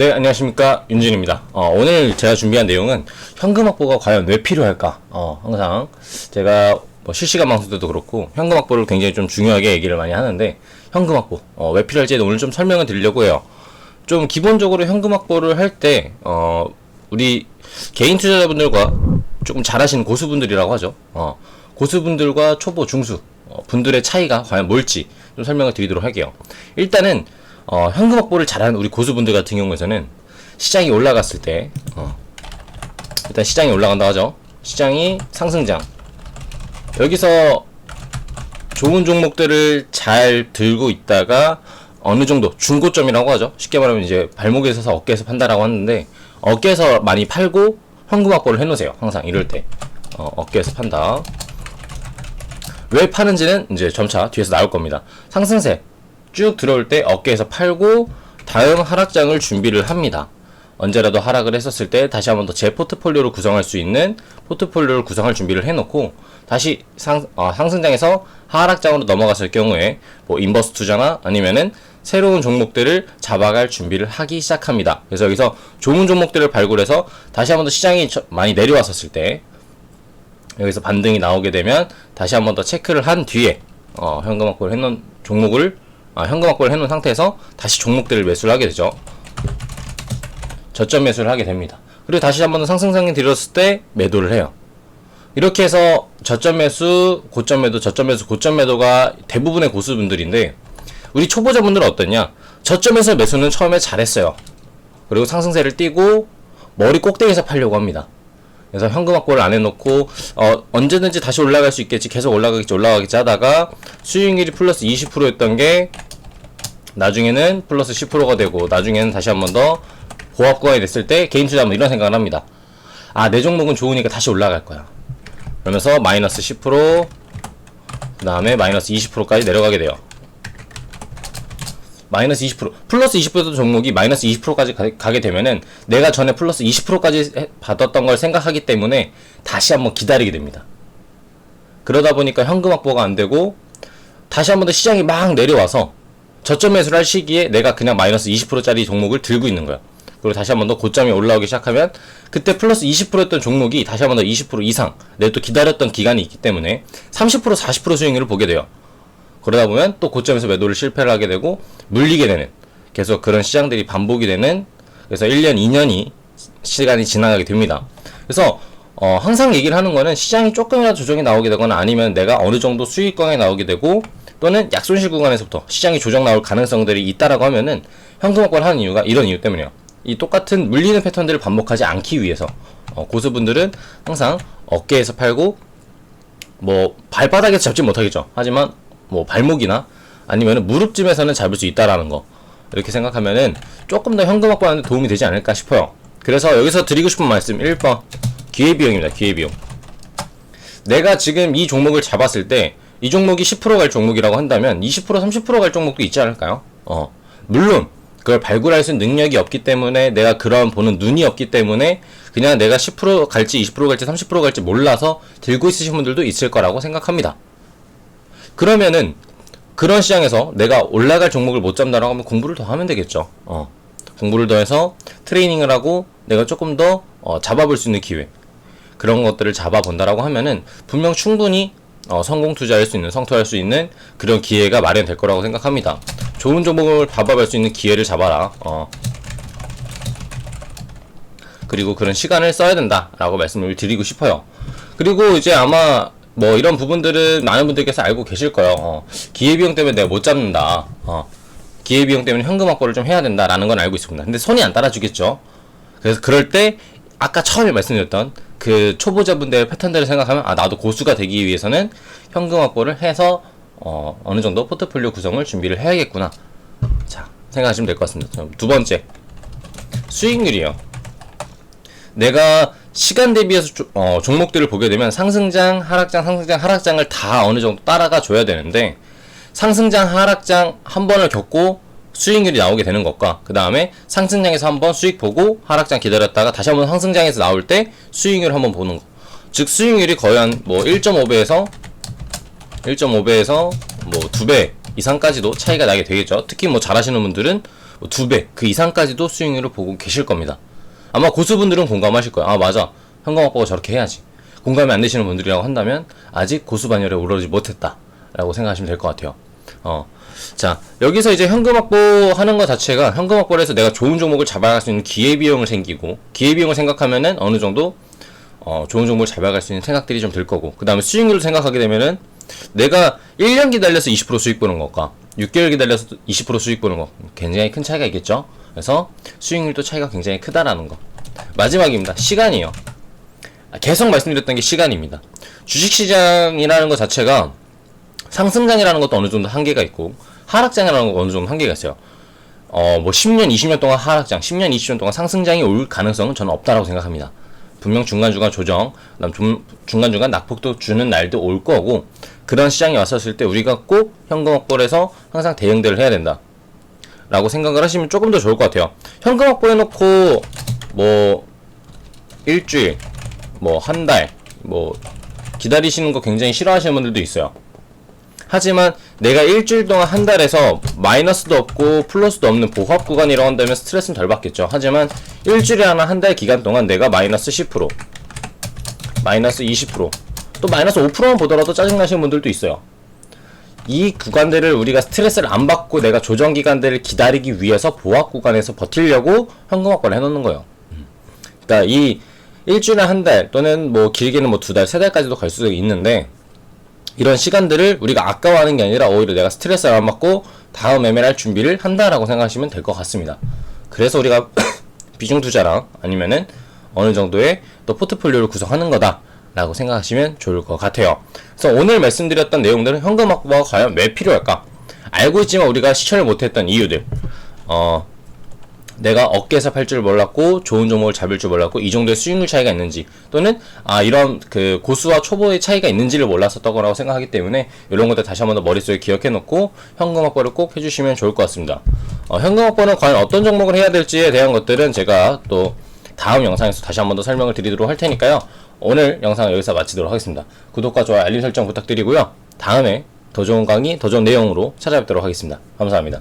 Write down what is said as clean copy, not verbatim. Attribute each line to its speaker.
Speaker 1: 네, 안녕하십니까, 윤진입니다. 오늘 제가 준비한 내용은 현금 확보가 과연 왜 필요할까? 항상 제가 뭐 실시간 방송 때도 그렇고 현금 확보를 굉장히 좀 중요하게 얘기를 많이 하는데, 현금 확보 왜 필요할지 오늘 좀 설명을 드리려고 해요. 좀 기본적으로 현금 확보를 할 때 우리 개인 투자자분들과 조금 잘하시는 고수분들이라고 하죠. 고수분들과 초보, 중수 분들의 차이가 과연 뭘지 좀 설명을 드리도록 할게요. 일단은 현금 확보를 잘하는 우리 고수분들 같은 경우에는 시장이 올라갔을 때 일단 시장이 올라간다 하죠. 시장이 상승장, 여기서 좋은 종목들을 잘 들고 있다가 어느 정도 중고점이라고 하죠. 쉽게 말하면 이제 발목에 서서 어깨에서 판다라고 하는데, 어깨에서 많이 팔고 현금 확보를 해놓으세요. 항상 이럴 때 어깨에서 판다. 왜 파는지는 이제 점차 뒤에서 나올 겁니다. 상승세 쭉 들어올 때 어깨에서 팔고 다음 하락장을 준비를 합니다. 언제라도 하락을 했었을 때 다시 한번 더 제 포트폴리오를 구성할 수 있는 포트폴리오를 구성할 준비를 해놓고, 다시 상승장에서 하락장으로 넘어갔을 경우에 뭐 인버스 투자나 아니면은 새로운 종목들을 잡아갈 준비를 하기 시작합니다. 그래서 여기서 좋은 종목들을 발굴해서 다시 한번 더 시장이 많이 내려왔었을 때 여기서 반등이 나오게 되면 다시 한번 더 체크를 한 뒤에 현금 확보를 해놓은 종목을 현금 확보를 해놓은 상태에서 다시 종목들을 매수를 하게 되죠. 저점 매수를 하게 됩니다. 그리고 다시 한번 더 상승장에 들었을 때 매도를 해요. 이렇게 해서 저점 매수, 고점 매도, 저점 매수, 고점 매도가 대부분의 고수분들인데, 우리 초보자분들은 어떠냐? 저점에서 매수는 처음에 잘했어요. 그리고 상승세를 띄고 머리 꼭대기에서 팔려고 합니다. 그래서 현금 확보를 안 해놓고 언제든지 다시 올라갈 수 있겠지, 계속 올라가겠지 하다가 수익률이 플러스 20%였던 게 나중에는 플러스 10%가 되고, 나중에는 다시 한 번 더 고압 구간이 됐을 때 개인 투자하면 이런 생각을 합니다. 내 종목은 좋으니까 다시 올라갈 거야. 그러면서 마이너스 10%, 그 다음에 마이너스 20%까지 내려가게 돼요. 마이너스 20%, 플러스 20% 종목이 마이너스 20%까지 가게 되면은 내가 전에 플러스 20%까지 받았던 걸 생각하기 때문에 다시 한번 기다리게 됩니다. 그러다 보니까 현금 확보가 안 되고, 다시 한번 더 시장이 막 내려와서 저점 매수를 할 시기에 내가 그냥 마이너스 20%짜리 종목을 들고 있는 거야. 그리고 다시 한번 더 고점이 올라오기 시작하면 그때 플러스 20%였던 종목이 다시 한번 더 20% 이상 내가 또 기다렸던 기간이 있기 때문에 30% 40% 수익률을 보게 돼요. 그러다 보면 또 고점에서 매도를 실패를 하게 되고 물리게 되는, 계속 그런 시장들이 반복이 되는, 그래서 1년 2년이 시간이 지나가게 됩니다. 그래서 항상 얘기를 하는 거는, 시장이 조금이라도 조정이 나오게 되거나 아니면 내가 어느 정도 수익권에 나오게 되고 또는 약손실 구간에서부터 시장이 조정 나올 가능성들이 있다라고 하면은 현금 확보를 하는 이유가 이런 이유 때문이에요. 이 똑같은 물리는 패턴들을 반복하지 않기 위해서 고수분들은 항상 어깨에서 팔고, 뭐 발바닥에서 잡지 못하겠죠. 하지만 뭐 발목이나 아니면은 무릎쯤에서는 잡을 수 있다라는 거, 이렇게 생각하면은 조금 더 현금 확보하는 데 도움이 되지 않을까 싶어요. 그래서 여기서 드리고 싶은 말씀 1번, 기회비용입니다. 기회비용. 내가 지금 이 종목을 잡았을 때 이 종목이 10% 갈 종목이라고 한다면 20% 30% 갈 종목도 있지 않을까요? 물론 그걸 발굴할 수 있는 능력이 없기 때문에, 내가 그런 보는 눈이 없기 때문에 그냥 내가 10% 갈지 20% 갈지 30% 갈지 몰라서 들고 있으신 분들도 있을 거라고 생각합니다. 그러면은 그런 시장에서 내가 올라갈 종목을 못 잡는다라고 하면 공부를 더 하면 되겠죠. 공부를 더 해서 트레이닝을 하고 내가 조금 더 잡아볼 수 있는 기회, 그런 것들을 잡아본다라고 하면은 분명 충분히 성공 투자할 수 있는, 성투할 수 있는 그런 기회가 마련될 거라고 생각합니다. 좋은 종목을 잡아볼 수 있는 기회를 잡아라. 그리고 그런 시간을 써야 된다라고 말씀을 드리고 싶어요. 그리고 이제 아마 뭐 이런 부분들은 많은 분들께서 알고 계실 거예요. 기회비용 때문에 내가 못 잡는다. 기회비용 때문에 현금 확보를 좀 해야 된다라는 건 알고 있습니다. 근데 손이 안 따라주겠죠. 그래서 그럴 때 아까 처음에 말씀드렸던 그 초보자분들의 패턴들을 생각하면, 나도 고수가 되기 위해서는 현금 확보를 해서 어느 정도 포트폴리오 구성을 준비를 해야겠구나, 자 생각하시면 될 것 같습니다. 두 번째, 수익률이에요. 내가 시간 대비해서 종목들을 보게 되면 상승장, 하락장, 상승장, 하락장을 다 어느 정도 따라가 줘야 되는데, 상승장, 하락장 한 번을 겪고 수익률이 나오게 되는 것과, 그 다음에 상승장에서 한번 수익 보고 하락장 기다렸다가 다시 한번 상승장에서 나올 때 수익률 한번 보는 거, 즉 수익률이 거의 한 뭐 1.5배에서 뭐 2배 이상까지도 차이가 나게 되겠죠. 특히 뭐 잘하시는 분들은 2배, 그 이상까지도 수익률을 보고 계실 겁니다. 아마 고수분들은 공감하실 거예요. 아, 맞아. 현금 확보가 저렇게 해야지. 공감이 안 되시는 분들이라고 한다면 아직 고수반열에 오르지 못했다 라고 생각하시면 될 것 같아요. 자, 여기서 이제 현금 확보하는 것 자체가, 현금 확보를 해서 내가 좋은 종목을 잡아갈 수 있는 기회비용을 생기고, 기회비용을 생각하면은 어느 정도 좋은 종목을 잡아갈 수 있는 생각들이 좀 들 거고, 그 다음에 수익률을 생각하게 되면은 내가 1년 기다려서 20% 수익 보는 것과 6개월 기다려서 20% 수익 보는 것, 굉장히 큰 차이가 있겠죠. 그래서 수익률도 차이가 굉장히 크다라는 거. 마지막입니다. 시간이요. 계속 말씀드렸던 게 시간입니다. 주식시장이라는 것 자체가 상승장이라는 것도 어느 정도 한계가 있고, 하락장이라는 것도 어느 정도 한계가 있어요. 뭐 10년, 20년 동안 하락장, 10년, 20년 동안 상승장이 올 가능성은 저는 없다라고 생각합니다. 분명 중간중간 조정, 그다음 중간중간 낙폭도 주는 날도 올 거고, 그런 시장이 왔었을 때 우리가 꼭 현금 확보를 해서 항상 대응들을 해야 된다 라고 생각을 하시면 조금 더 좋을 것 같아요. 현금 확보해놓고 뭐 일주일, 뭐 한 달, 뭐 기다리시는 거 굉장히 싫어하시는 분들도 있어요. 하지만 내가 일주일 동안 한 달에서 마이너스도 없고 플러스도 없는 보합 구간이라고 한다면 스트레스는 덜 받겠죠. 하지만 일주일에 하나 한 달 기간 동안 내가 마이너스 10%, 마이너스 20%, 또 마이너스 5%만 보더라도 짜증나시는 분들도 있어요. 이 구간들을 우리가 스트레스를 안 받고 내가 조정 기간들을 기다리기 위해서 보합 구간에서 버티려고 현금 확보를 해놓는 거예요. 그러니까 이 일주일에 한 달, 또는 뭐 길게는 뭐 2달, 3달까지도 갈 수도 있는데, 이런 시간들을 우리가 아까워하는 게 아니라 오히려 내가 스트레스를 안 받고 다음 매매를 할 준비를 한다라고 생각하시면 될 것 같습니다. 그래서 우리가 비중 투자랑 아니면은 어느 정도의 또 포트폴리오를 구성하는 거다 라고 생각하시면 좋을 것 같아요. 그래서 오늘 말씀드렸던 내용들은 현금 확보가 과연 왜 필요할까? 알고 있지만 우리가 실천을 못했던 이유들, 내가 어깨에서 팔 줄 몰랐고 좋은 종목을 잡을 줄 몰랐고 이 정도의 수익률 차이가 있는지, 또는 이런 그 고수와 초보의 차이가 있는지를 몰랐었던 거라고 생각하기 때문에 이런 것들 다시 한번 더 머릿속에 기억해 놓고 현금 확보를 꼭 해주시면 좋을 것 같습니다. 현금 확보는 과연 어떤 종목을 해야 될지에 대한 것들은 제가 또 다음 영상에서 다시 한번 더 설명을 드리도록 할 테니까요. 오늘 영상은 여기서 마치도록 하겠습니다. 구독과 좋아요, 알림 설정 부탁드리고요. 다음에 더 좋은 강의, 더 좋은 내용으로 찾아뵙도록 하겠습니다. 감사합니다.